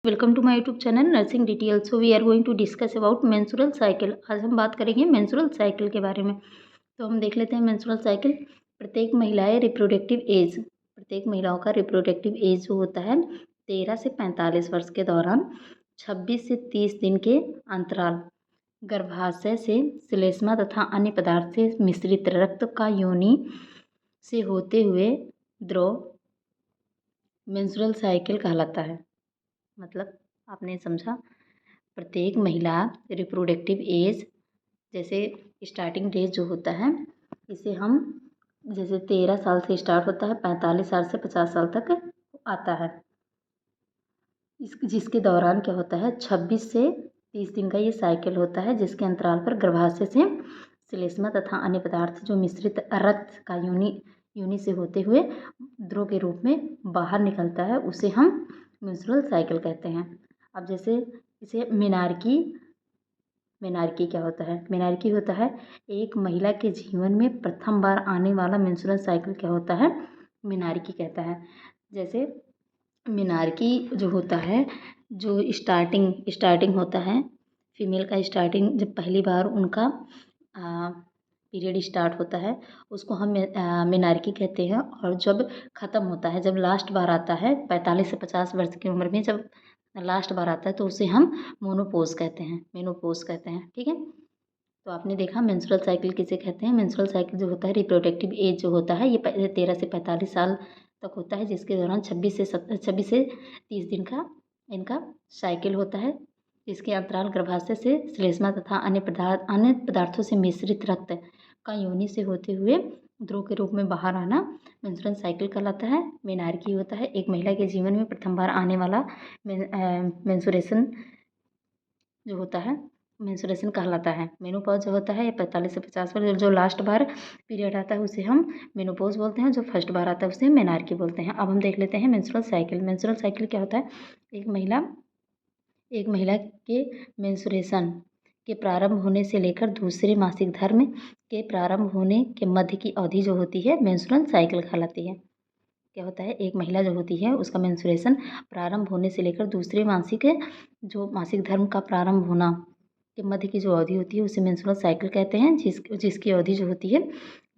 Welcome to my YouTube channel nursing detail. So we are going to discuss about menstrual cycle. आज हम बात करेंगे menstrual cycle के बारे में। तो हम देख लेते हैं मेंस्ट्रुअल साइकिल। प्रत्येक महिलाएं रिप्रोडक्टिव एज प्रत्येक महिलाओं का रिप्रोडक्टिव एज जो होता है 13 से 45 वर्ष के दौरान 26 से 30 दिन के अंतराल गर्भाशय से श्लेष्मा तथा अन्य पदार्थ से मिश्रित रक्त का योनि से होते हुए द्रव मेंस्ट्रुअल साइकिल कहलाता है। मतलब आपने समझा, प्रत्येक महिला रिप्रोडक्टिव एज जैसे स्टार्टिंग डेज जो होता है इसे हम जैसे 13 साल से स्टार्ट होता है 45 साल से 50 साल तक आता है। जिसके दौरान क्या होता है 26 से 30 दिन का ये साइकिल होता है, जिसके अंतराल पर गर्भाशय से श्लेष्मा तथा अन्य पदार्थ जो मिश्रित रक्त का योनि से होते हुए द्रव के रूप में बाहर निकलता है उसे हम मेंस्ट्रुअल साइकिल कहते हैं। अब जैसे इसे मेनार्की क्या होता है? मेनार्की होता है एक महिला के जीवन में प्रथम बार आने वाला मेंस्ट्रुअल साइकिल क्या होता है? मेनार्की कहता है। जैसे मेनार्की जो होता है, जो स्टार्टिंग होता है फीमेल का, स्टार्टिंग जब पहली बार उनका पीरियड स्टार्ट होता है उसको हम मेनार्की कहते हैं। और जब ख़त्म होता है, जब लास्ट बार आता है 45 से 50 वर्ष की उम्र में जब लास्ट बार आता है तो उसे हम मेनोपॉज कहते हैं। ठीक है, तो आपने देखा मेंस्ट्रुअल साइकिल किसे कहते हैं। मेंस्ट्रुअल साइकिल जो होता है रिप्रोडक्टिव एज जो होता है ये 13 से 45 साल तक होता है, जिसके दौरान 26 से 30 दिन का इनका साइकिल होता है। इसके अंतराल गर्भाशय से श्लेष्मा तथा अन्य पदार्थों से मिश्रित रक्त का योनि से होते हुए द्रव के रूप में बाहर आना मेंस्ट्रुअल साइकिल कहलाता है। मेनार्की होता है एक महिला के जीवन में प्रथम बार आने वाला मेंस्ट्रुएशन जो होता है मेंस्ट्रुएशन कहलाता है। मेनोपॉज जो होता है ये 45 से 50 पर जो लास्ट बार पीरियड आता है उसे हम मेनोपॉज बोलते हैं, जो फर्स्ट बार आता है उसे मेनार्की बोलते हैं। अब हम देख लेते हैं मेंस्ट्रुअल साइकिल। मेंस्ट्रुअल साइकिल क्या होता है? एक महिला के मेंस्ट्रुएशन के प्रारंभ होने से लेकर दूसरे मासिक धर्म के प्रारंभ होने के मध्य की अवधि जो होती है मेंस्ट्रुअल साइकिल कहलाती है। क्या होता है? एक महिला जो होती है उसका मेंस्ट्रुएशन प्रारंभ होने से लेकर दूसरे मासिक धर्म का प्रारंभ होना के मध्य की जो अवधि होती है उसे मेंस्ट्रुअल साइकिल कहते हैं, जिसकी अवधि जो होती है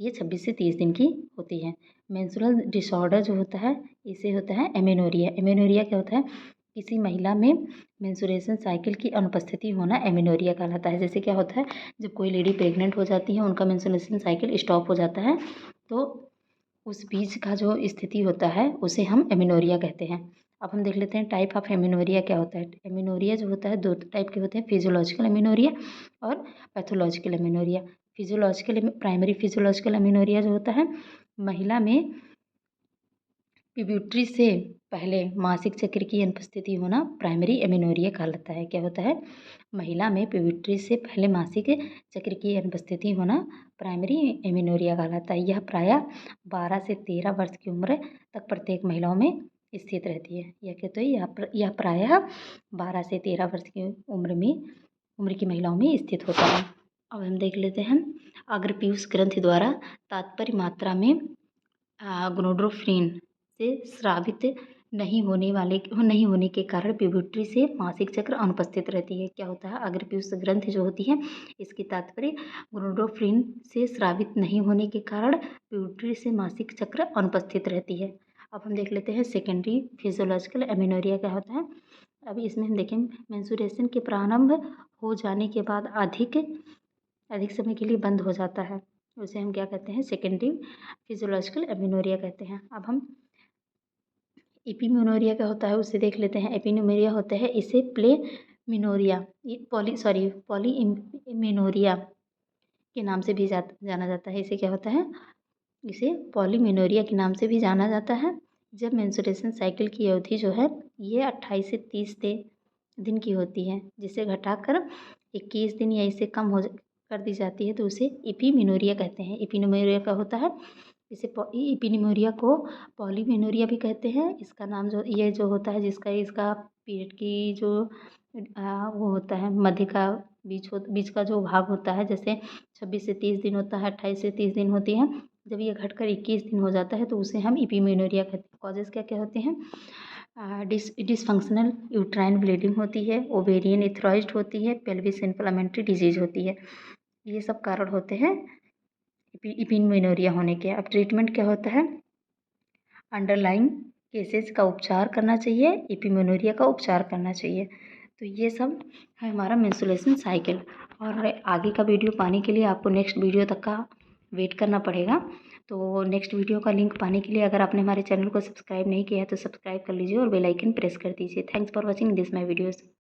ये 26 से 30 दिन की होती है। मेंस्ट्रुअल डिसऑर्डर जो होता है इसे होता है एमेनोरिया। एमेनोरिया क्या होता है? किसी महिला में मेंस्ट्रुएशन साइकिल की अनुपस्थिति होना एमेनोरिया कहलाता है। जैसे क्या होता है, जब कोई लेडी प्रेग्नेंट हो जाती है, उनका मेंस्ट्रुएशन साइकिल स्टॉप हो जाता है तो उस बीच का जो स्थिति होता है उसे हम एमेनोरिया कहते हैं। अब हम देख लेते हैं टाइप ऑफ एमेनोरिया क्या होता है। एमेनोरिया जो होता है दो टाइप के होते हैं, फिजियोलॉजिकल एमेनोरिया और pathological amenorrhea. Primary physiological amenorrhea जो होता है महिला में प्यूबर्टी से पहले मासिक चक्र की अनुपस्थिति होना प्राइमरी एमेनोरिया कहलाता है। क्या होता है? महिला में प्यूबर्टी से पहले मासिक चक्र की अनुपस्थिति होना प्राइमरी एमेनोरिया कहलाता है। यह प्रायः 12 से 13 वर्ष की उम्र तक प्रत्येक महिलाओं में स्थित रहती है। यह कहते हैं यह प्रायः 12 से 13 वर्ष की उम्र की महिलाओं में स्थित होता है। अब हम देख लेते हैं अग्रपीयूष ग्रंथि द्वारा तात्पर्य मात्रा में गोनाडोट्रोपिन से स्रावित नहीं होने के कारण प्यूबर्टी से मासिक चक्र अनुपस्थित रहती है। क्या होता है? अग्रपीयूष ग्रंथि जो होती है इसकी तात्पर्य गोनाडोट्रोपिन से स्रावित नहीं होने के कारण प्यूबर्टी से मासिक चक्र अनुपस्थित रहती है। अब हम देख लेते हैं सेकेंडरी फिजियोलॉजिकल एमेनोरिया क्या होता है। अभी इसमें हम देखें मेंस्ट्रुएशन के प्रारंभ हो जाने के बाद अधिक समय के लिए बंद हो जाता है, उसे हम क्या कहते हैं? सेकेंडरी फिजियोलॉजिकल एमेनोरिया कहते हैं। अब हम एपिमेनोरिया क्या होता है उसे देख लेते हैं। एपिमेनोरिया होता है इसे पॉलीमेनोरिया के नाम से भी जाना जाता है। इसे क्या होता है? इसे पॉलीमेनोरिया के नाम से भी जाना जाता है। जब मेंस्ट्रुएशन साइकिल की अवधि जो है ये 28 से 30 दिन की होती है, जिसे घटाकर 21 दिन या इससे कम कर दी जाती है तो उसे एपिमेनोरिया कहते हैं। एपिमेनोरिया क्या होता है? एपिमेनोरिया को पॉलीमेनोरिया भी कहते हैं। इसका नाम जो होता है इसका पीरियड की जो वो होता है मध्य का बीच का जो भाग होता है, जैसे 26 से 30 दिन होता है, 28 से 30 दिन होती है, जब ये घटकर 21 दिन हो जाता है तो उसे हम एपिमेनोरिया कहते हैं। कॉजेज़ क्या क्या होते हैं? डिसफंक्शनल यूट्राइन ब्लीडिंग होती है, ओवेरियन एथरॉइड होती है, पेल्विस इन्फ्लेमेटरी डिजीज होती है। ये सब कारण होते हैं इपिनमेनोरिया होने के। अब ट्रीटमेंट क्या होता है? अंडरलाइंग केसेस का उपचार करना चाहिए, इपिमेनोरिया का उपचार करना चाहिए। तो ये सब है हमारा मेंस्ट्रुएशन साइकिल। और आगे का वीडियो पाने के लिए आपको नेक्स्ट वीडियो तक का वेट करना पड़ेगा। तो नेक्स्ट वीडियो का लिंक पाने के लिए अगर आपने हमारे चैनल को सब्सक्राइब नहीं किया है तो सब्सक्राइब कर लीजिए और बेल आइकन प्रेस कर दीजिए। Thanks for watching this my videos.